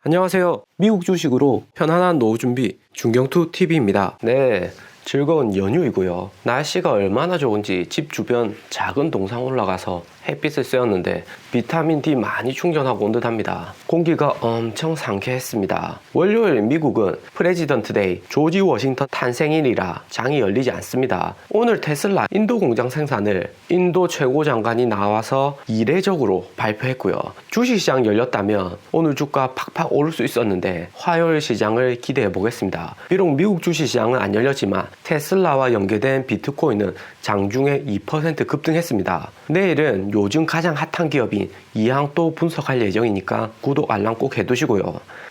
안녕하세요. 미국 주식으로 편안한 노후 준비 중경투 TV입니다. 네, 즐거운 연휴이고요. 날씨가 얼마나 좋은지 집 주변 작은 동상 올라가서 햇빛을 쐬었는데 비타민 D 많이 충전하고 온 듯합니다. 공기가 엄청 상쾌했습니다. 월요일 미국은 프레지던트 데이 조지 워싱턴 탄생일이라 장이 열리지 않습니다. 오늘 테슬라 인도 공장 생산을 인도 최고 장관이 나와서 이례적으로 발표했고요. 주식시장 열렸다면 오늘 주가 팍팍 오를 수 있었는데 화요일 시장을 기대해 보겠습니다. 비록 미국 주식시장은 안 열렸지만 테슬라와 연계된 비트코인은 장중에 2% 급등했습니다. 내일은 요즘 가장 핫한 기업인 이항도 분석할 예정이니까 구독 알람 꼭 해두시고요.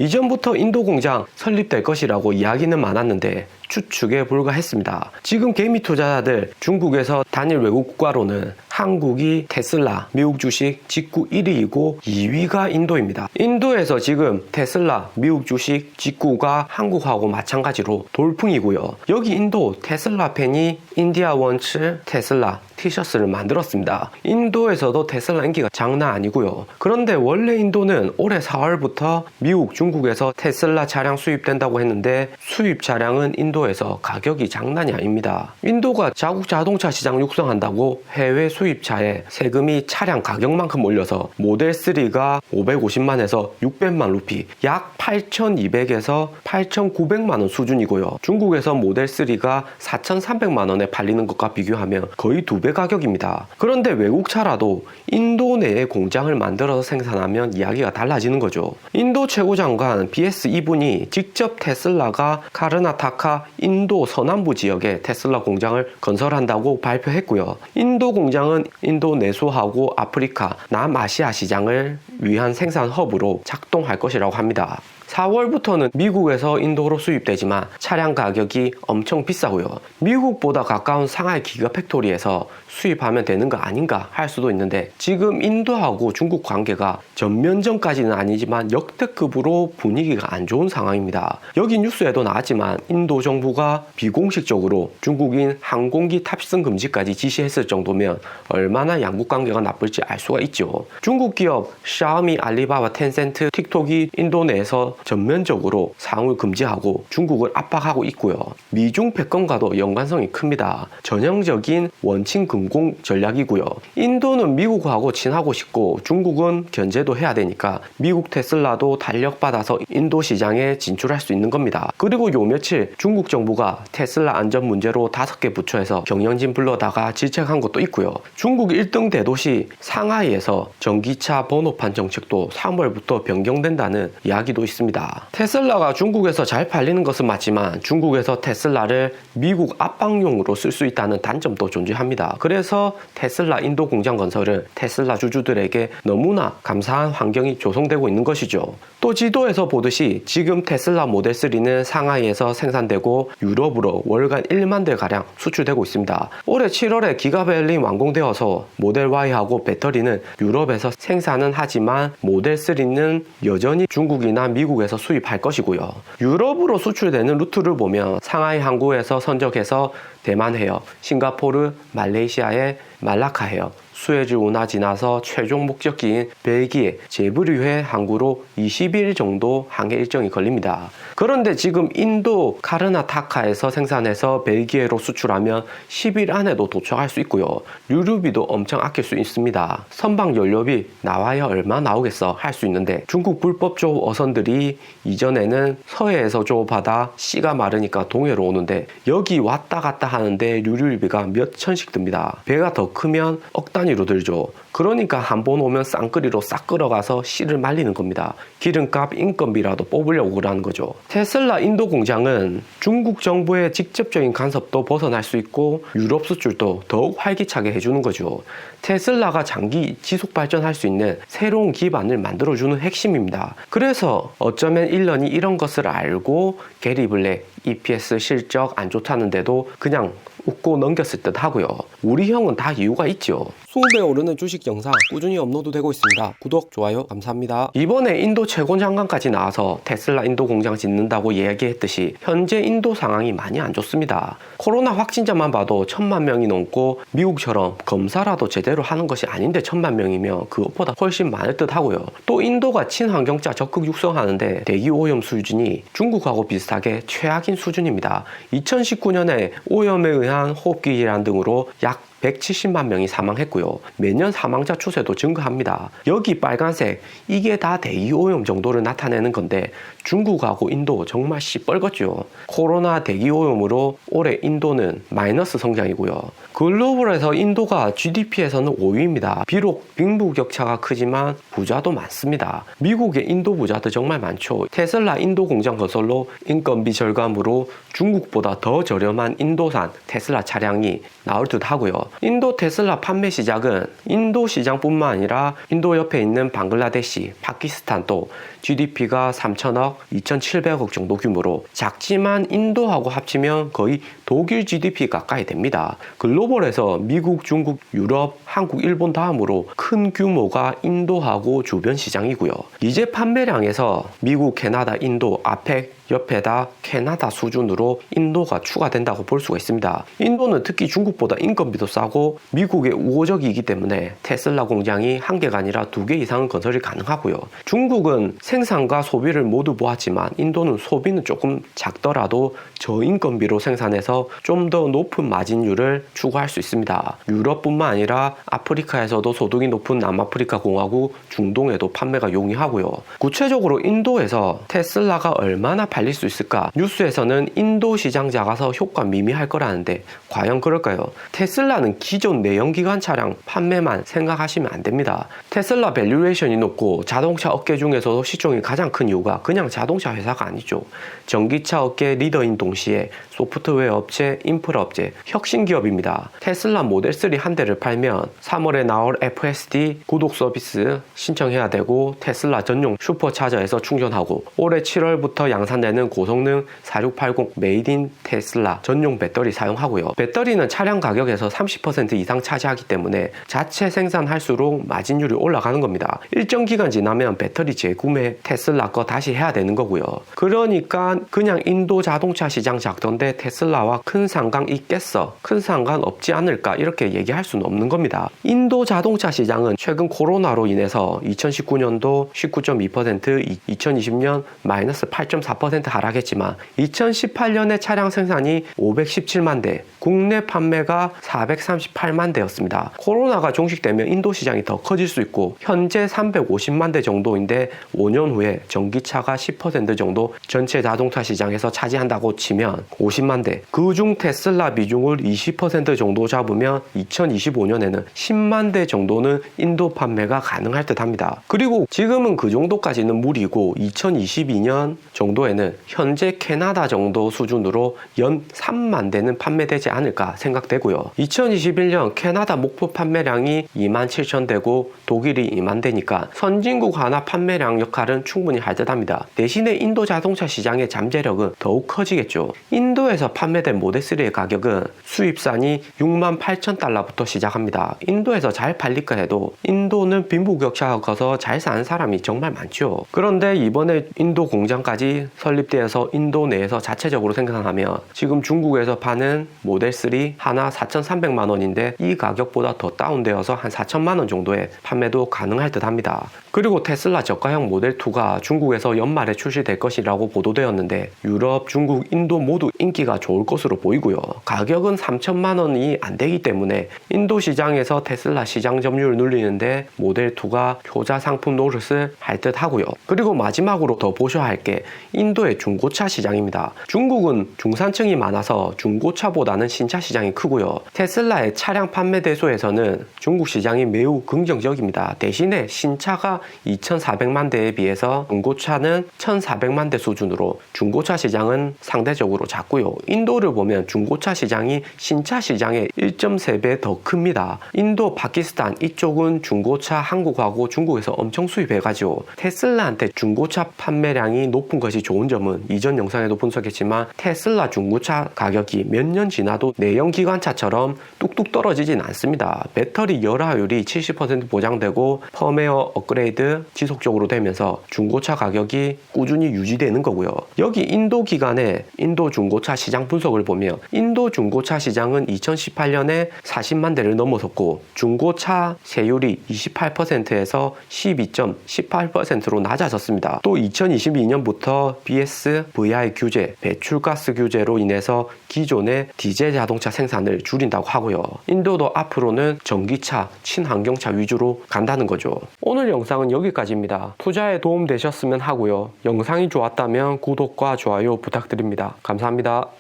이전부터 인도 공장 설립될 것이라고 이야기는 많았는데 추측에 불과했습니다. 지금 개미 투자자들 중국에서 단일 외국 국가로는 한국이 테슬라 미국 주식 직구 1위이고 2위가 인도입니다. 인도에서 지금 테슬라 미국 주식 직구가 한국하고 마찬가지로 돌풍이고요. 여기 인도 테슬라 팬이 인디아 원츠 테슬라 티셔츠를 만들었습니다. 인도에서도 테슬라 인기가 장난 아니고요. 그런데 원래 인도는 올해 4월부터 미국, 중국에서 테슬라 차량 수입된다고 했는데 수입 차량은 인도에서 가격이 장난이 아닙니다. 인도가 자국 자동차 시장 육성한다고 해외 수입차에 세금이 차량 가격만큼 올려서 모델 3가 550만에서 600만 루피, 약 8,200에서 8,900만원 수준이고요. 중국에서 모델 3가 4,300만원에 팔리는 것과 비교하면 거의 2배 가격입니다. 그런데 외국차라도 인도 내에 공장을 만들어서 생산하면 이야기가 달라지는 거죠. 인도 최고장관 BS 이분이 직접 테슬라가 카르나타카 인도 서남부 지역에 테슬라 공장을 건설한다고 발표했고요. 인도 공장은 인도 내수하고 아프리카, 남아시아 시장을 위한 생산 허브로 작동할 것이라고 합니다. 4월부터는 미국에서 인도로 수입되지만 차량 가격이 엄청 비싸고요. 미국보다 가까운 상하이 기가팩토리에서 수입하면 되는 거 아닌가 할 수도 있는데 지금 인도하고 중국 관계가 전면전까지는 아니지만 역대급으로 분위기가 안 좋은 상황입니다. 여기 뉴스에도 나왔지만 인도 정부가 비공식적으로 중국인 항공기 탑승 금지까지 지시했을 정도면 얼마나 양국 관계가 나쁠지 알 수가 있죠. 중국 기업 샤오미, 알리바바, 텐센트, 틱톡이 인도 내에서 전면적으로 상을 금지하고 중국을 압박하고 있고요. 미중 패권과도 연관성이 큽니다. 전형적인 원친 금공 전략이고요. 인도는 미국하고 친하고 싶고 중국은 견제도 해야 되니까 미국 테슬라도 탄력받아서 인도 시장에 진출할 수 있는 겁니다. 그리고 요 며칠 중국 정부가 테슬라 안전 문제로 5개 부처에서 경영진 불러다가 질책한 것도 있고요. 중국 1등 대도시 상하이에서 전기차 번호판 정책도 3월부터 변경된다는 이야기도 있습니다. 테슬라가 중국에서 잘 팔리는 것은 맞지만 중국에서 테슬라를 미국 압박용으로 쓸 수 있다는 단점도 존재합니다. 그래서 테슬라 인도 공장 건설은 테슬라 주주들에게 너무나 감사한 환경이 조성되고 있는 것이죠. 또 지도에서 보듯이 지금 테슬라 모델 3는 상하이에서 생산되고 유럽으로 월간 1만 대가량 수출되고 있습니다. 올해 7월에 기가벨린 완공되어서 모델 Y하고 배터리는 유럽에서 생산은 하지만 모델 3는 여전히 중국이나 미국에서 수입할 것이고요. 유럽으로 수출되는 루트를 보면 상하이 항구에서 선적해서 대만 해역, 싱가포르, 말레이시아의 말라카 해역, 수에즈 운하 지나서 최종 목적지인 벨기에 제브류해 항구로 20일 정도 항해 일정이 걸립니다. 그런데 지금 인도 카르나타카에서 생산해서 벨기에로 수출하면 10일 안에도 도착할 수 있고요. 유류비도 엄청 아낄 수 있습니다. 선박 연료비 나와야 얼마 나오겠어 할 수 있는데 중국 불법 조업 어선들이 이전에는 서해에서 조업하다 씨가 마르니까 동해로 오는데 여기 왔다 갔다 하는데 유류비가 몇 천씩 듭니다. 배가 더 크면 억 단위로 들죠. 그러니까 한 번 오면 쌍끌이로 싹 끌어가서 씨를 말리는 겁니다. 기름값, 인건비라도 뽑으려고 그러는 거죠. 테슬라 인도 공장은 중국 정부의 직접적인 간섭도 벗어날 수 있고 유럽 수출도 더욱 활기차게 해주는 거죠. 테슬라가 장기 지속 발전할 수 있는 새로운 기반을 만들어주는 핵심입니다. 그래서 어쩌면 일런이 이런 것을 알고 게리 블랙 EPS 실적 안 좋다는데도 그냥 웃고 넘겼을 듯 하고요. 우리 형은 다 이유가 있죠. 20배 오르는 주식 영상 꾸준히 업로드되고 있습니다. 구독, 좋아요 감사합니다. 이번에 인도 최고 장관까지 나와서 테슬라 인도 공장 짓는다고 이야기했듯이 현재 인도 상황이 많이 안 좋습니다. 코로나 확진자만 봐도 1000만 명이 넘고 미국처럼 검사라도 제대로 하는 것이 아닌데 1000만 명이면 그것보다 훨씬 많을 듯 하고요. 또 인도가 친환경차 적극 육성하는데 대기 오염 수준이 중국하고 비슷하게 최악인 수준입니다. 2019년에 오염에 의한 호흡기 질환 등으로 약 170만 명이 사망했고요. 매년 사망자 추세도 증가합니다. 여기 빨간색, 이게 다 대기오염 정도를 나타내는 건데 중국하고 인도 정말 시뻘겋죠. 코로나 대기오염으로 올해 인도는 마이너스 성장이고요. 글로벌에서 인도가 GDP에서는 5위입니다. 비록 빈부격차가 크지만 부자도 많습니다. 미국의 인도 부자도 정말 많죠. 테슬라 인도 공장 건설로 인건비 절감으로 중국보다 더 저렴한 인도산 테슬라 차량이 나올 듯 하고요. 인도 테슬라 판매 시작은 인도 시장뿐만 아니라 인도 옆에 있는 방글라데시, 파키스탄도 GDP가 3천억, 2,700억 정도 규모로 작지만 인도하고 합치면 거의 독일 GDP 가까이 됩니다. 글로벌에서 미국, 중국, 유럽, 한국, 일본 다음으로 큰 규모가 인도하고 주변 시장이고요. 이제 판매량에서 미국, 캐나다, 인도, 아펙 옆에다 캐나다 수준으로 인도가 추가된다고 볼 수가 있습니다. 인도는 특히 중국보다 인건비도 싸고 미국의 우호적이기 때문에 테슬라 공장이 한 개가 아니라 2개 이상은 건설이 가능하고요. 중국은 생산과 소비를 모두 보았지만 인도는 소비는 조금 작더라도 저인건비로 생산해서 좀 더 높은 마진율을 추구할 수 있습니다. 유럽뿐만 아니라 아프리카에서도 소득이 높은 남아프리카 공화국, 중동에도 판매가 용이하고요. 구체적으로 인도에서 테슬라가 얼마나 팔릴 수 있을까? 뉴스에서는 인도 시장 작아서 효과 미미할 거라는데 과연 그럴까요? 테슬라는 기존 내연기관 차량 판매만 생각하시면 안 됩니다. 테슬라 밸류에이션이 높고 자동차 업계 중에서도 시총이 가장 큰 이유가 그냥 자동차 회사가 아니죠. 전기차 업계 리더인 동시에 소프트웨어 업체, 인프라 업체, 혁신 기업입니다. 테슬라 모델 3 한 대를 팔면 3월에 나올 FSD 구독 서비스 신청해야 되고 테슬라 전용 슈퍼차저에서 충전하고 올해 7월부터 양산되는 고성능 4680 메이드 인 테슬라 전용 배터리 사용하고요. 배터리는 차량 가격에서 30% 이상 차지하기 때문에 자체 생산할수록 마진율이 올라가는 겁니다. 일정 기간 지나면 배터리 재구매 테슬라 거 다시 해야 되는 거고요. 그러니까 그냥 인도 자동차 시장 작던데 테슬라와 큰 상관 있겠어? 큰 상관 없지 않을까? 이렇게 얘기할 수는 없는 겁니다. 인도 자동차 시장은 최근 코로나로 인해서 2019년도 19.2%, 2020년 마이너스 8.4% 하락했지만 2018년에 차량 생산이 517만 대, 국내 판매가 438만 대였습니다. 코로나가 종식되면 인도 시장이 더 커질 수 있고 현재 350만 대 정도인데 5년 후에 전기차가 10% 정도 전체 자동차 시장에서 차지한다고 치면 50만 대, 그중 테슬라 비중을 20% 정도 잡으면 2025년에는 10만 대 정도는 인도 판매가 가능할 듯 합니다. 그리고 지금은 그 정도까지는 무리고 2022년 정도에는 현재 캐나다 정도 수준으로 연 3만 대는 판매되지 않을까 생각되고요. 2021년 캐나다 목표 판매량이 27,000대고 독일이 2만 대니까 선진국 하나 판매량 역할은 충분히 할 듯합니다. 대신에 인도 자동차 시장의 잠재력은 더욱 커지겠죠. 인도에서 판매된 모델3의 가격은 수입산이 68,000달러부터 시작합니다. 인도에서 잘 팔릴까 해도 인도는 빈부격차가 커서 잘 사는 사람이 정말 많죠. 그런데 이번에 인도 공장까지 설립되어서 인도 내에서 자체적으로 생산하면 지금 중국에서 파는 모델3 하나 4,300만 원인데 이 가격보다 더 다운되어서 한 4천만 원 정도의 판매도 가능할 듯 합니다. 그리고 테슬라 저가형 모델2가 중국에서 연말에 출시될 것이라고 보도되었는데 유럽, 중국, 인도 모두 인기가 좋을 것으로 보이고요. 가격은 3천만 원이 안 되기 때문에 인도 시장에서 테슬라 시장 점유율을 늘리는데 모델2가 효자 상품 노릇을 할 듯 하고요. 그리고 마지막으로 더 보셔야 할 게 인도의 중고차 시장입니다. 중국은 중산층이 많아서 중고차보다는 신차 시장이 크고요. 테슬라의 차량 판매 대수에서는 중국 시장이 매우 긍정적입니다. 대신에 신차가 2,400만 대에 비해 비해서 중고차는 1,400만 대 수준으로 중고차 시장은 상대적으로 작고요. 인도를 보면 중고차 시장이 신차 시장의 1.3배 더 큽니다. 인도, 파키스탄 이쪽은 중고차 한국하고 중국에서 엄청 수입해가지고 테슬라한테 중고차 판매량이 높은 것이 좋은 점은 이전 영상에도 분석했지만 테슬라 중고차 가격이 몇 년 지나도 내연기관차처럼 뚝뚝 떨어지진 않습니다. 배터리 열화율이 70% 보장되고 펌웨어 업그레이드 지속적으로 되면서 중고차 가격이 꾸준히 유지되는 거고요. 여기 인도 기관의 인도 중고차 시장 분석을 보면 인도 중고차 시장은 2018년에 40만 대를 넘어섰고 중고차 세율이 28%에서 12.18%로 낮아졌습니다. 또 2022년부터 BS, VI 규제, 배출가스 규제로 인해서 기존의 디젤 자동차 생산을 줄인다고 하고요. 인도도 앞으로는 전기차, 친환경차 위주로 간다는 거죠. 오늘 영상은 여기까지입니다. 투자에 도움 되셨으면 하고요. 영상이 좋았다면 구독과 좋아요 부탁드립니다. 감사합니다.